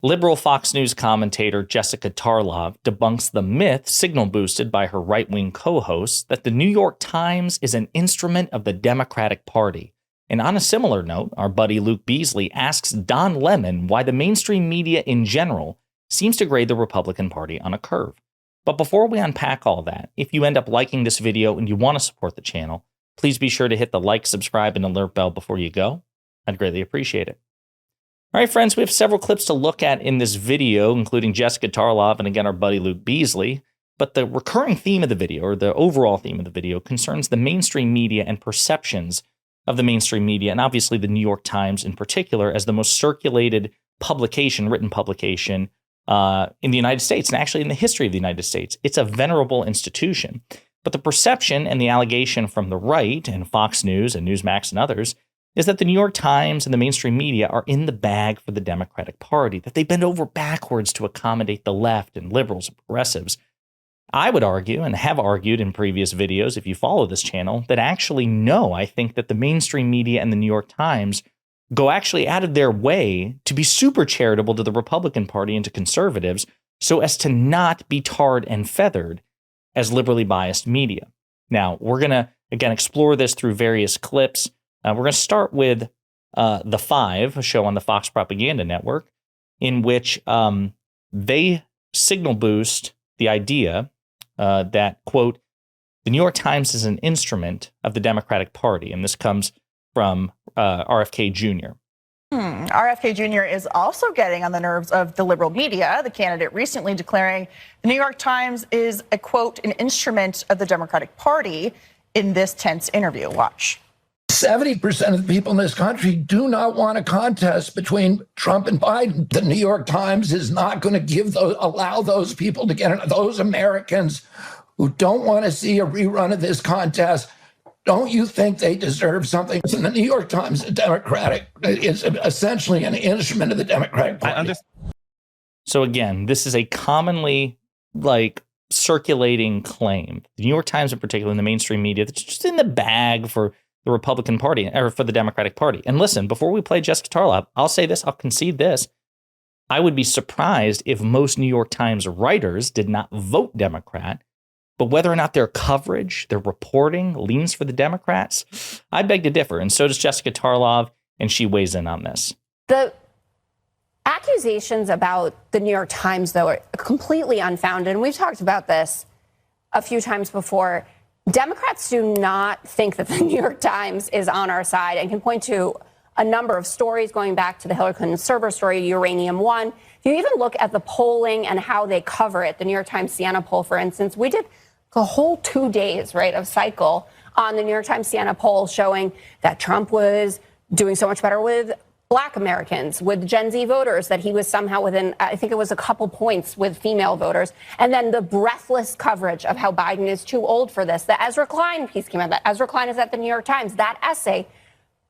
Liberal Fox News commentator Jessica Tarlov debunks the myth, signal boosted by her right-wing co-hosts, that the New York Times is an instrument of the Democratic Party. And on a similar note, our buddy Luke Beasley asks Don Lemon why the mainstream media in general seems to grade the Republican Party on a curve. But before we unpack all that, if you end up liking this video and you want to support the channel, please be sure to hit the like, subscribe, and alert bell before you go. I'd greatly appreciate it. All right, friends, we have several clips to look at in this video, including Jessica Tarlov and, again, our buddy Luke Beasley. But the recurring theme of the video, or the overall theme of the video, concerns the mainstream media and perceptions of the mainstream media, and obviously the New York Times in particular, as the most circulated publication, written publication in the United States, and actually in the history of the United States. It's a venerable institution. But the perception and the allegation from the right, and Fox News and Newsmax and others, is that the New York Times and the mainstream media are in the bag for the Democratic Party, that they bend over backwards to accommodate the left and liberals and progressives. I would argue, and have argued in previous videos, if you follow this channel, that actually no, I think that the mainstream media and the New York Times go actually out of their way to be super charitable to the Republican Party and to conservatives so as to not be tarred and feathered as liberally biased media. Now, we're going to, again, explore this through various clips. We're going to start with The Five, a show on the Fox Propaganda Network, in which they signal boost the idea that, quote, the New York Times is an instrument of the Democratic Party. And this comes from RFK Jr. RFK Jr. is also getting on the nerves of the liberal media, the candidate recently declaring the New York Times is a, quote, an instrument of the Democratic Party in this tense interview. Watch. 70% of the people in this country do not want a contest between Trump and Biden. The New York Times is not going to allow those people to get in, those Americans who don't want to see a rerun of this contest. Don't you think they deserve something? And the New York Times is essentially an instrument of the Democratic Party. So again, this is a commonly circulating claim. The New York Times in particular, in the mainstream media, that's just in the bag for the Republican Party, or for the Democratic Party. And listen, before we play Jessica Tarlov, I'll say this, I'll concede this. I would be surprised if most New York Times writers did not vote Democrat, but whether or not their coverage, their reporting leans for the Democrats, I beg to differ. And so does Jessica Tarlov, and she weighs in on this. The accusations about the New York Times, though, are completely unfounded. And we've talked about this a few times before. Democrats do not think that the New York Times is on our side and can point to a number of stories going back to the Hillary Clinton server story, Uranium One. If you even look at the polling and how they cover it, the New York Times Siena poll, for instance, we did a whole 2 days, right, of cycle on the New York Times Siena poll showing that Trump was doing so much better with Black Americans, with Gen Z voters, that he was somehow within, I think it was a couple points with female voters. And then the breathless coverage of how Biden is too old for this. The Ezra Klein piece came out. That Ezra Klein is at the New York Times. That essay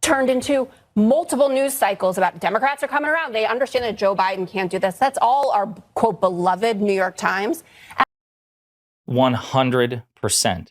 turned into multiple news cycles about Democrats are coming around. They understand that Joe Biden can't do this. That's all our, quote, beloved New York Times. 100%.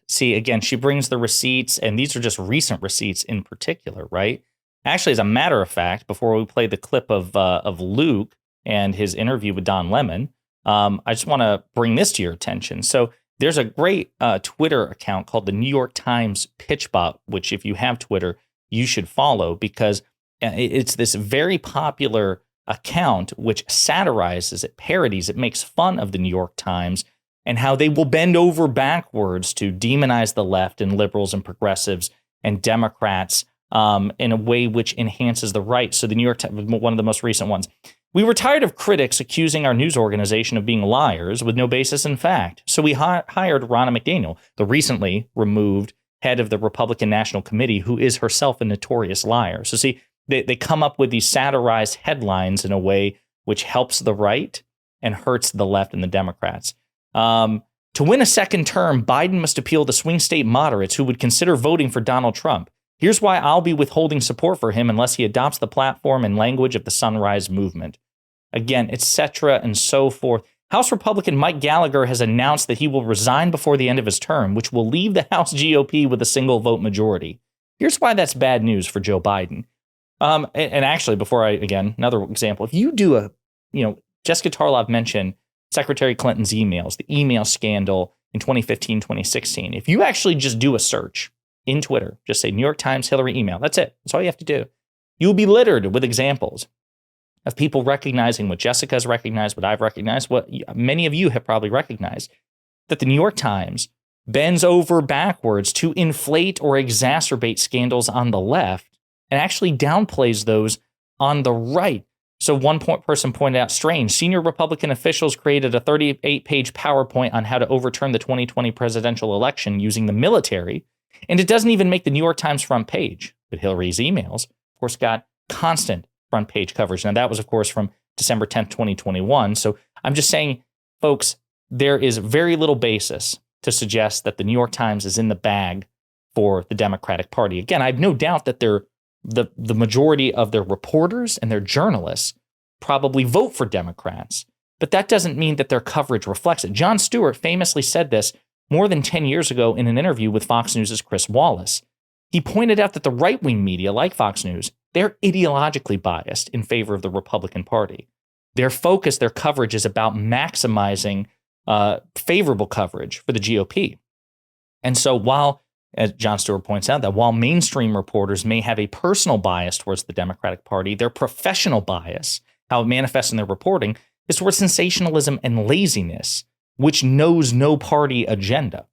See, again, she brings the receipts, and these are just recent receipts in particular, right? Actually, as a matter of fact, before we play the clip of Luke and his interview with Don Lemon, I just want to bring this to your attention. So there's a great Twitter account called the New York Times PitchBot, which if you have Twitter, you should follow, because it's this very popular account which satirizes, it parodies, it makes fun of the New York Times and how they will bend over backwards to demonize the left and liberals and progressives and Democrats in a way which enhances the right. So the New York Times, one of the most recent ones. We were tired of critics accusing our news organization of being liars with no basis in fact. So we hired Ronna McDaniel, the recently removed head of the Republican National Committee, who is herself a notorious liar. So see, they come up with these satirized headlines in a way which helps the right and hurts the left and the Democrats. To win a second term, Biden must appeal to swing state moderates who would consider voting for Donald Trump. Here's why I'll be withholding support for him unless he adopts the platform and language of the Sunrise Movement. Again, etc. and so forth. House Republican Mike Gallagher has announced that he will resign before the end of his term, which will leave the House GOP with a single vote majority. Here's why that's bad news for Joe Biden. And actually, before another example, if you do Jessica Tarlov mentioned Secretary Clinton's emails, the email scandal in 2015, 2016. If you actually just do a search in Twitter, just say New York Times Hillary email, that's it. That's all you have to do. You'll be littered with examples of people recognizing what Jessica's recognized, what I've recognized, what many of you have probably recognized, that the New York Times bends over backwards to inflate or exacerbate scandals on the left and actually downplays those on the right. So one person pointed out, strange, senior Republican officials created a 38-page PowerPoint on how to overturn the 2020 presidential election using the military, and it doesn't even make the New York Times front page. But Hillary's emails, of course, got constant front page coverage. Now, that was, of course, from December 10th, 2021. So I'm just saying, folks, there is very little basis to suggest that the New York Times is in the bag for the Democratic Party. Again, I have no doubt that the majority of their reporters and their journalists probably vote for Democrats, but that doesn't mean that their coverage reflects it. Jon Stewart famously said this more than 10 years ago in an interview with Fox News' Chris Wallace. He pointed out that the right-wing media, like Fox News, they're ideologically biased in favor of the Republican Party. Their focus, their coverage is about maximizing favorable coverage for the GOP. And so while, as Jon Stewart points out, that while mainstream reporters may have a personal bias towards the Democratic Party, their professional bias, how it manifests in their reporting, is towards sensationalism and laziness, which knows no party agenda,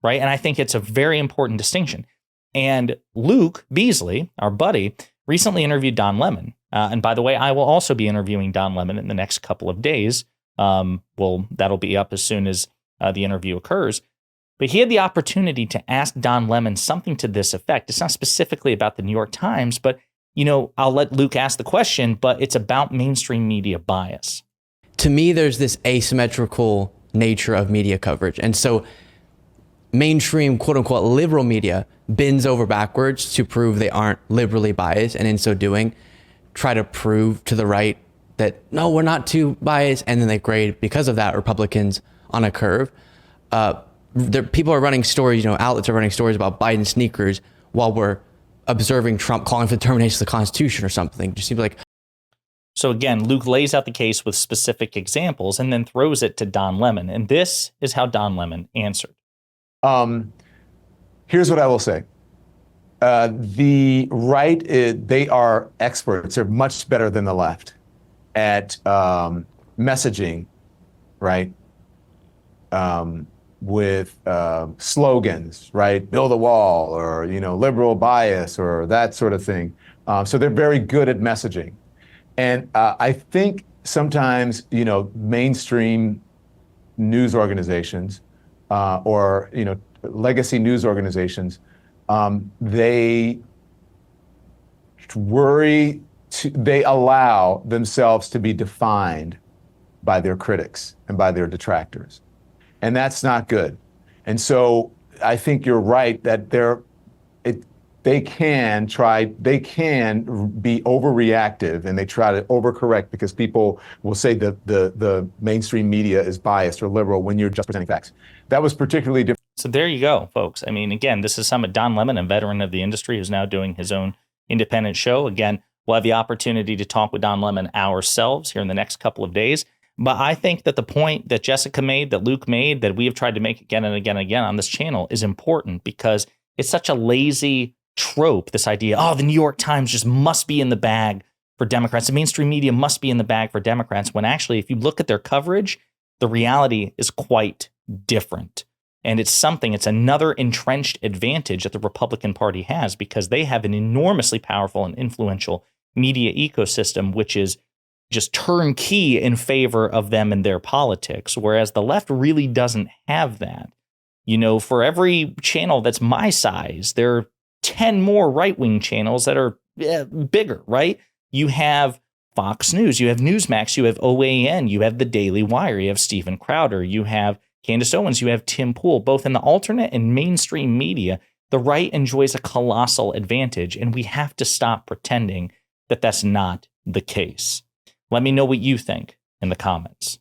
right? And I think it's a very important distinction. And Luke Beasley, our buddy, recently interviewed Don Lemon. And by the way, I will also be interviewing Don Lemon in the next couple of days. That'll be up as soon as the interview occurs. But he had the opportunity to ask Don Lemon something to this effect. It's not specifically about the New York Times, but, I'll let Luke ask the question, but it's about mainstream media bias. To me, there's this asymmetrical nature of media coverage. And so mainstream, quote unquote, liberal media bends over backwards to prove they aren't liberally biased. And in so doing, try to prove to the right that, no, we're not too biased. And then they grade, because of that, Republicans on a curve. People are running stories, outlets are running stories about Biden sneakers while we're observing Trump calling for the termination of the Constitution or something. Just seems like. So again, Luke lays out the case with specific examples and then throws it to Don Lemon. And this is how Don Lemon answered. Here's what I will say. The right, they are experts. They're much better than the left at messaging, right? With slogans, right? Build a wall, or, liberal bias, or that sort of thing. So they're very good at messaging. And I think sometimes, mainstream news organizations or, legacy news organizations, they allow themselves to be defined by their critics and by their detractors. And that's not good. And so I think you're right that they can be overreactive, and they try to overcorrect because people will say that the mainstream media is biased or liberal when you're just presenting facts. That was particularly different. So there you go, folks. I mean, again, this is Don Lemon, a veteran of the industry who's now doing his own independent show. Again, we'll have the opportunity to talk with Don Lemon ourselves here in the next couple of days. But I think that the point that Jessica made, that Luke made, that we have tried to make again and again and again on this channel is important, because it's such a lazy trope, this idea, the New York Times just must be in the bag for Democrats. The mainstream media must be in the bag for Democrats, when actually, if you look at their coverage, the reality is quite different. And it's another entrenched advantage that the Republican Party has, because they have an enormously powerful and influential media ecosystem, which is just turnkey in favor of them and their politics, whereas the left really doesn't have that. For every channel that's my size, there are 10 more right-wing channels that are bigger, right? You have Fox News, you have Newsmax, you have OAN, you have the Daily Wire, you have Steven Crowder, you have Candace Owens, you have Tim Pool. Both in the alternate and mainstream media, the right enjoys a colossal advantage, and we have to stop pretending that that's not the case. Let me know what you think in the comments.